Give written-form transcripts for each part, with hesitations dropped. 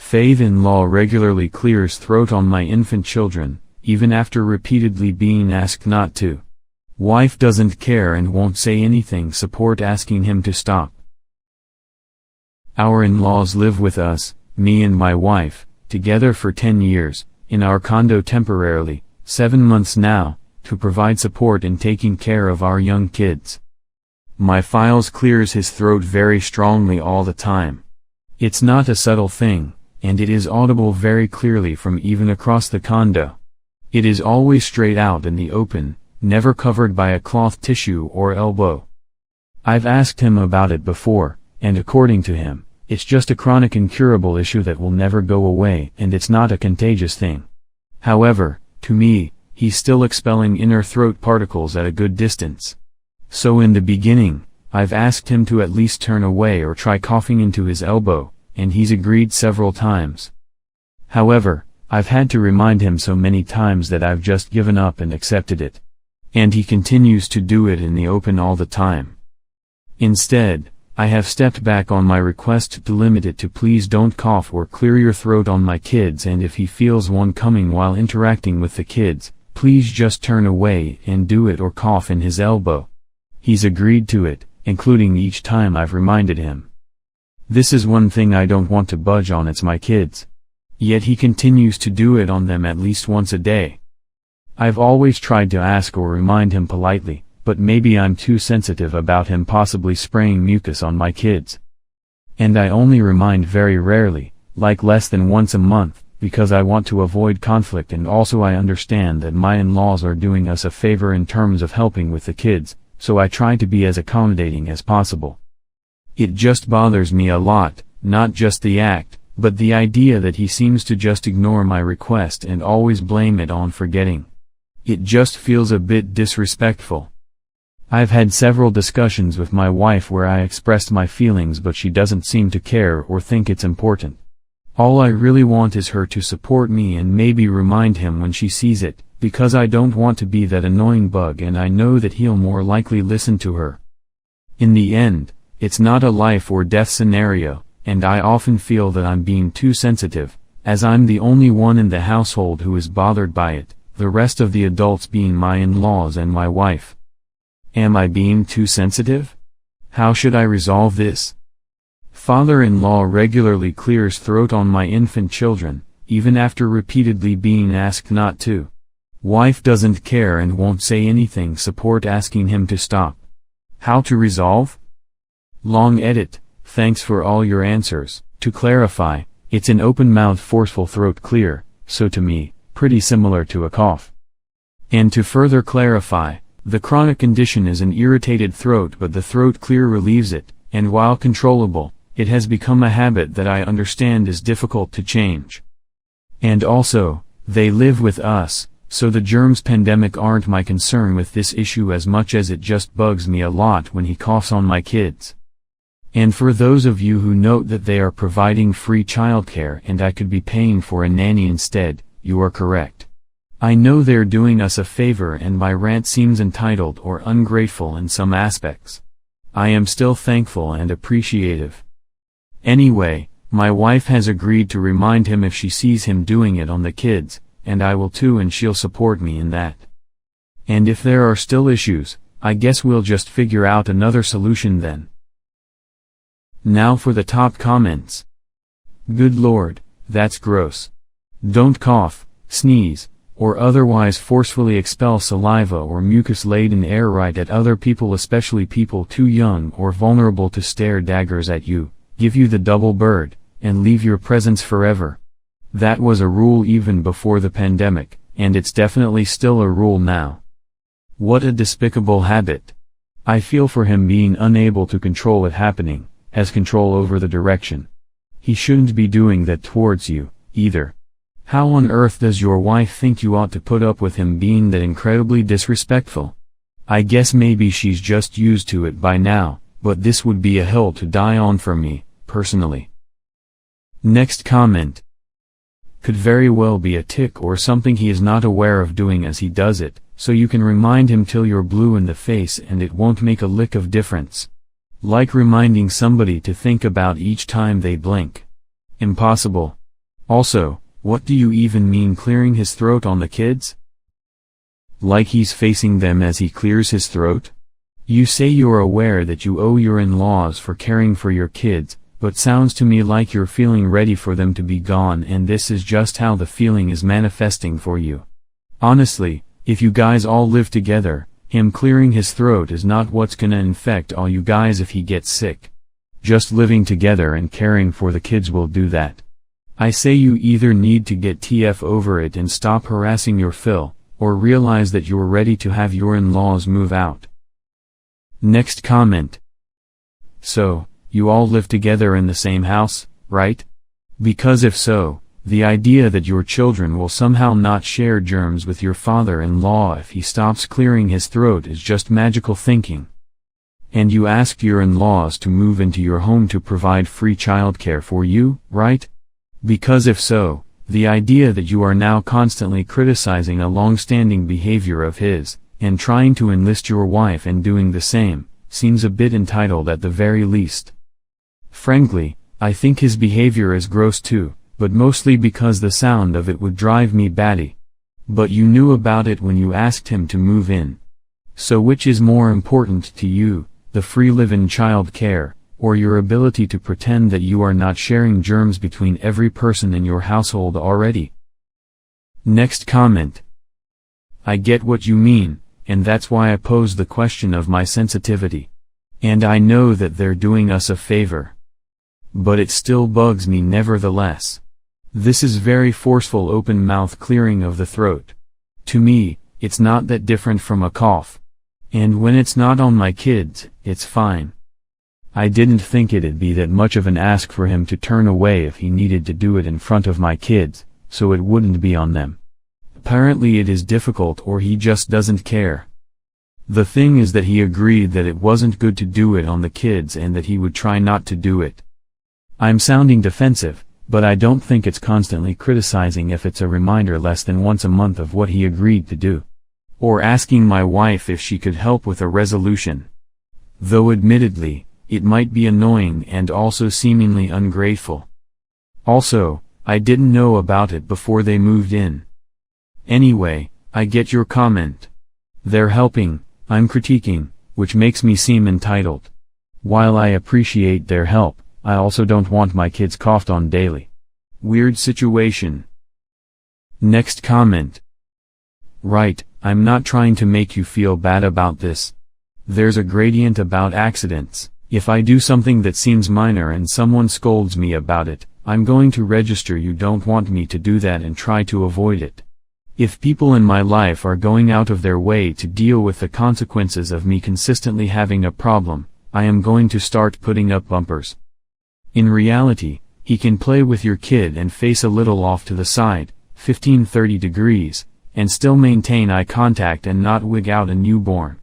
Fathe-in-law regularly clears throat on my infant children, even after repeatedly being asked not to. Wife doesn't care and won't say anything, support asking him to stop. Our in-laws live with us, me and my wife, together for 10 years, in our condo temporarily, 7 months now, to provide support in taking care of our young kids. My files clears his throat very strongly all the time. It's not a subtle thing, and it is audible very clearly from even across the condo. It is always straight out in the open, never covered by a cloth tissue or elbow. I've asked him about it before, and according to him, it's just a chronic incurable issue that will never go away and it's not a contagious thing. However, to me, he's still expelling inner throat particles at a good distance. So in the beginning, I've asked him to at least turn away or try coughing into his elbow, and he's agreed several times. However, I've had to remind him so many times that I've just given up and accepted it. And he continues to do it in the open all the time. Instead, I have stepped back on my request to limit it to please don't cough or clear your throat on my kids, and if he feels one coming while interacting with the kids, please just turn away and do it or cough in his elbow. He's agreed to it, including each time I've reminded him. This is one thing I don't want to budge on, it's my kids. Yet he continues to do it on them at least once a day. I've always tried to ask or remind him politely, but maybe I'm too sensitive about him possibly spraying mucus on my kids. And I only remind very rarely, like less than once a month, because I want to avoid conflict, and also I understand that my in-laws are doing us a favor in terms of helping with the kids, so I try to be as accommodating as possible. It just bothers me a lot, not just the act, but the idea that he seems to just ignore my request and always blame it on forgetting. It just feels a bit disrespectful. I've had several discussions with my wife where I expressed my feelings, but she doesn't seem to care or think it's important. All I really want is her to support me and maybe remind him when she sees it, because I don't want to be that annoying bug, and I know that he'll more likely listen to her. In the end, it's not a life or death scenario, and I often feel that I'm being too sensitive, as I'm the only one in the household who is bothered by it, the rest of the adults being my in-laws and my wife. Am I being too sensitive? How should I resolve this? Father-in-law regularly clears throat on my infant children, even after repeatedly being asked not to. Wife doesn't care and won't say anything, support asking him to stop. How to resolve? Long edit. Thanks for all your answers. To clarify, it's an open-mouth forceful throat clear, so to me, pretty similar to a cough. And to further clarify, the chronic condition is an irritated throat, but the throat clear relieves it, and while controllable, it has become a habit that I understand is difficult to change. And also, they live with us, so the germs pandemic aren't my concern with this issue as much as it just bugs me a lot when he coughs on my kids. And for those of you who note that they are providing free childcare and I could be paying for a nanny instead, you are correct. I know they're doing us a favor and my rant seems entitled or ungrateful in some aspects. I am still thankful and appreciative. Anyway, my wife has agreed to remind him if she sees him doing it on the kids, and I will too, and she'll support me in that. And if there are still issues, I guess we'll just figure out another solution then. Now for the top comments. Good Lord, that's gross. Don't cough, sneeze, or otherwise forcefully expel saliva or mucus-laden air right at other people, especially people too young or vulnerable to stare daggers at you, give you the double bird, and leave your presence forever. That was a rule even before the pandemic, and it's definitely still a rule now. What a despicable habit. I feel for him being unable to control it happening, has control over the direction. He shouldn't be doing that towards you, either. How on earth does your wife think you ought to put up with him being that incredibly disrespectful? I guess maybe she's just used to it by now, but this would be a hill to die on for me, personally. Next comment. Could very well be a tic or something he is not aware of doing as he does it, so you can remind him till you're blue in the face and it won't make a lick of difference. Like reminding somebody to think about each time they blink. Impossible. Also, what do you even mean clearing his throat on the kids? Like he's facing them as he clears his throat? You say you're aware that you owe your in-laws for caring for your kids, but sounds to me like you're feeling ready for them to be gone, and this is just how the feeling is manifesting for you. Honestly, if you guys all live together, him clearing his throat is not what's gonna infect all you guys if he gets sick. Just living together and caring for the kids will do that. I say you either need to get TF over it and stop harassing your Phil, or realize that you're ready to have your in-laws move out. Next comment. So, you all live together in the same house, right? Because if so, the idea that your children will somehow not share germs with your father-in-law if he stops clearing his throat is just magical thinking. And you asked your in-laws to move into your home to provide free childcare for you, right? Because if so, the idea that you are now constantly criticizing a long-standing behavior of his, and trying to enlist your wife in doing the same, seems a bit entitled at the very least. Frankly, I think his behavior is gross too, but mostly because the sound of it would drive me batty. But you knew about it when you asked him to move in. So which is more important to you, the free live-in child care, or your ability to pretend that you are not sharing germs between every person in your household already? Next comment. I get what you mean, and that's why I pose the question of my sensitivity. And I know that they're doing us a favor. But it still bugs me nevertheless. This is very forceful open-mouth clearing of the throat. To me, it's not that different from a cough. And when it's not on my kids, it's fine. I didn't think it'd be that much of an ask for him to turn away if he needed to do it in front of my kids, so it wouldn't be on them. Apparently it is difficult, or he just doesn't care. The thing is that he agreed that it wasn't good to do it on the kids and that he would try not to do it. I'm sounding defensive, but I don't think it's constantly criticizing if it's a reminder less than once a month of what he agreed to do. Or asking my wife if she could help with a resolution. Though admittedly, it might be annoying and also seemingly ungrateful. Also, I didn't know about it before they moved in. Anyway, I get your comment. They're helping, I'm critiquing, which makes me seem entitled. While I appreciate their help, I also don't want my kids coughed on daily. Weird situation. Next comment. Right, I'm not trying to make you feel bad about this. There's a gradient about accidents. If I do something that seems minor and someone scolds me about it, I'm going to register you don't want me to do that and try to avoid it. If people in my life are going out of their way to deal with the consequences of me consistently having a problem, I am going to start putting up bumpers. In reality, he can play with your kid and face a little off to the side, 15-30 degrees, and still maintain eye contact and not wig out a newborn.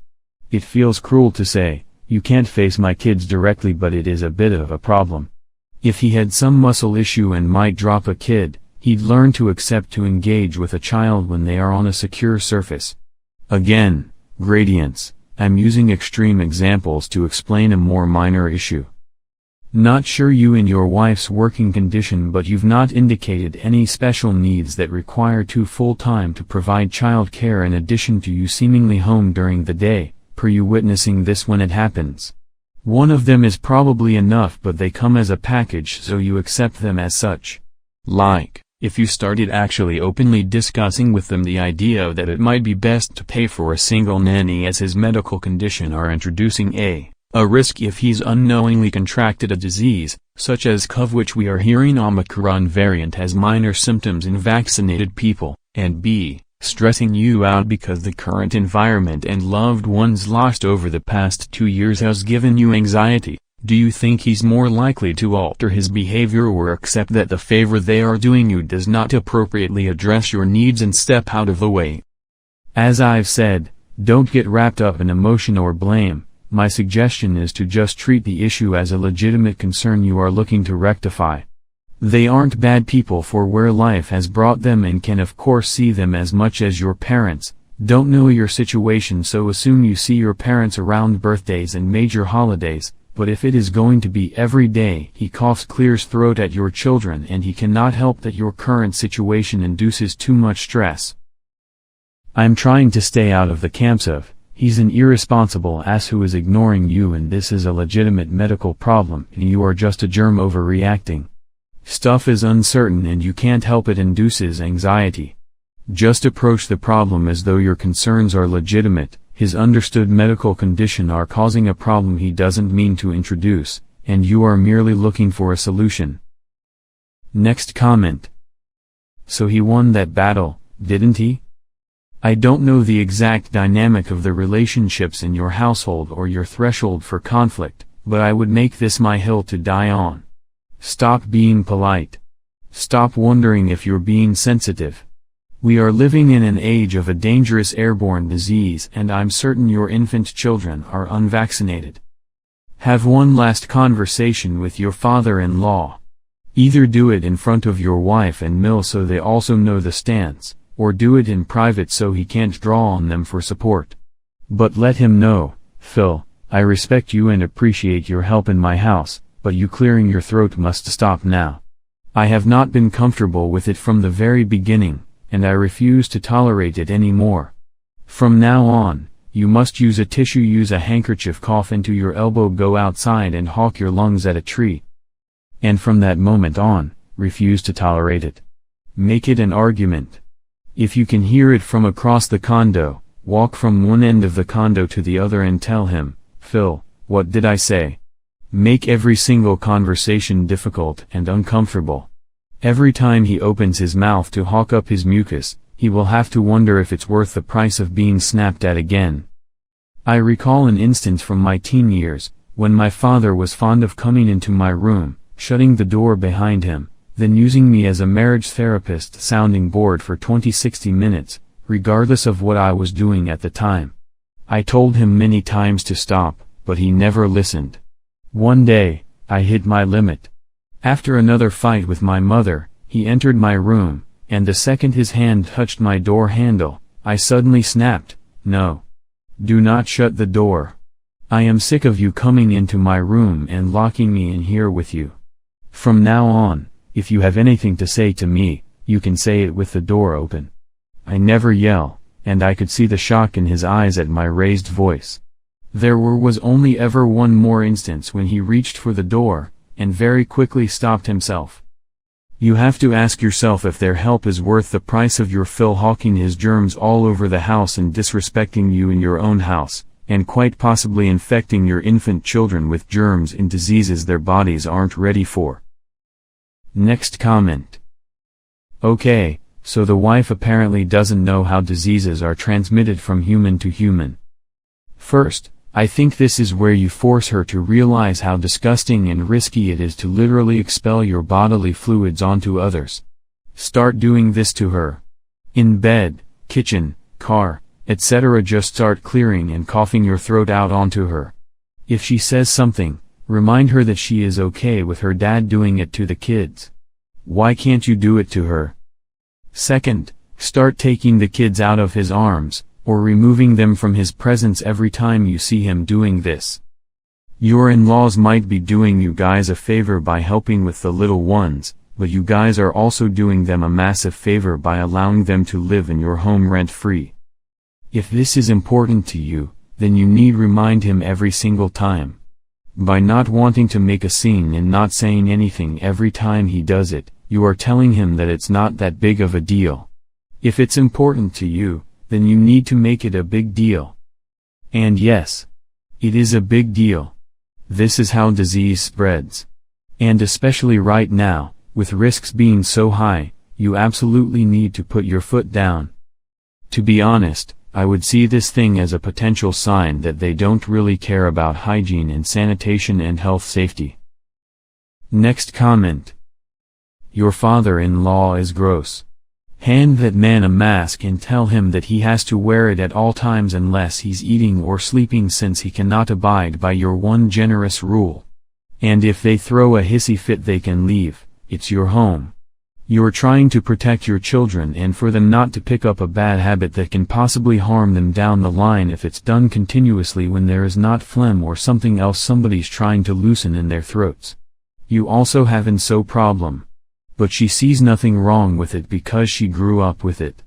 It feels cruel to say, you can't face my kids directly, but it is a bit of a problem. If he had some muscle issue and might drop a kid, he'd learn to accept to engage with a child when they are on a secure surface. Again, gradients, I'm using extreme examples to explain a more minor issue. Not sure you and your wife's working condition, but you've not indicated any special needs that require 2 full-time to provide child care in addition to you seemingly home during the day, per you witnessing this when it happens. One of them is probably enough, but they come as a package, so you accept them as such. Like, if you started actually openly discussing with them the idea that it might be best to pay for a single nanny as his medical condition, or introducing a risk if he's unknowingly contracted a disease, such as COVID, which we are hearing Omicron variant has minor symptoms in vaccinated people, and b. stressing you out because the current environment and loved ones lost over the past 2 years has given you anxiety, do you think he's more likely to alter his behavior or accept that the favor they are doing you does not appropriately address your needs and step out of the way? As I've said, don't get wrapped up in emotion or blame. My suggestion is to just treat the issue as a legitimate concern you are looking to rectify. They aren't bad people for where life has brought them, and can of course see them as much as your parents. Don't know your situation, so assume you see your parents around birthdays and major holidays, but if it is going to be every day he coughs clears throat at your children and he cannot help that your current situation induces too much stress. I'm trying to stay out of the camps of, he's an irresponsible ass who is ignoring you and this is a legitimate medical problem and you are just a germ overreacting. Stuff is uncertain and you can't help it induces anxiety. Just approach the problem as though your concerns are legitimate, his understood medical condition are causing a problem he doesn't mean to introduce, and you are merely looking for a solution. Next comment. So he won that battle, didn't he? I don't know the exact dynamic of the relationships in your household or your threshold for conflict, but I would make this my hill to die on. Stop being polite. Stop wondering if you're being sensitive. We are living in an age of a dangerous airborne disease and I'm certain your infant children are unvaccinated. Have one last conversation with your father-in-law. Either do it in front of your wife and Mill so they also know the stance, or do it in private so he can't draw on them for support. But let him know, Phil, I respect you and appreciate your help in my house, but you clearing your throat must stop now. I have not been comfortable with it from the very beginning, and I refuse to tolerate it anymore. From now on, you must use a tissue, use a handkerchief, cough into your elbow, go outside and hawk your lungs at a tree. And from that moment on, refuse to tolerate it. Make it an argument. If you can hear it from across the condo, walk from one end of the condo to the other and tell him, Phil, what did I say? Make every single conversation difficult and uncomfortable. Every time he opens his mouth to hawk up his mucus, he will have to wonder if it's worth the price of being snapped at again. I recall an instance from my teen years, when my father was fond of coming into my room, shutting the door behind him, then using me as a marriage therapist sounding board for 20-60 minutes, regardless of what I was doing at the time. I told him many times to stop, but he never listened. One day, I hit my limit. After another fight with my mother, he entered my room, and the second his hand touched my door handle, I suddenly snapped, No. Do not shut the door. I am sick of you coming into my room and locking me in here with you. From now on, if you have anything to say to me, you can say it with the door open. I never yell, and I could see the shock in his eyes at my raised voice. There was only ever one more instance when he reached for the door, and very quickly stopped himself. You have to ask yourself if their help is worth the price of your Phil hawking his germs all over the house and disrespecting you in your own house, and quite possibly infecting your infant children with germs and diseases their bodies aren't ready for. Next comment. Okay, so the wife apparently doesn't know how diseases are transmitted from human to human. First, I think this is where you force her to realize how disgusting and risky it is to literally expel your bodily fluids onto others. Start doing this to her. In bed, kitchen, car, etc. Just start clearing and coughing your throat out onto her. If she says something, remind her that she is okay with her dad doing it to the kids. Why can't you do it to her? Second, start taking the kids out of his arms, or removing them from his presence every time you see him doing this. Your in-laws might be doing you guys a favor by helping with the little ones, but you guys are also doing them a massive favor by allowing them to live in your home rent-free. If this is important to you, then you need remind him every single time. By not wanting to make a scene and not saying anything every time he does it, you are telling him that it's not that big of a deal. If it's important to you, then you need to make it a big deal. And yes, it is a big deal. This is how disease spreads. And especially right now, with risks being so high, you absolutely need to put your foot down. To be honest, I would see this thing as a potential sign that they don't really care about hygiene and sanitation and health safety. Next comment. Your father-in-law is gross. Hand that man a mask and tell him that he has to wear it at all times unless he's eating or sleeping, since he cannot abide by your one generous rule. And if they throw a hissy fit they can leave, it's your home. You're trying to protect your children and for them not to pick up a bad habit that can possibly harm them down the line if it's done continuously when there is not phlegm or something else somebody's trying to loosen in their throats. You also have an so problem. But she sees nothing wrong with it because she grew up with it.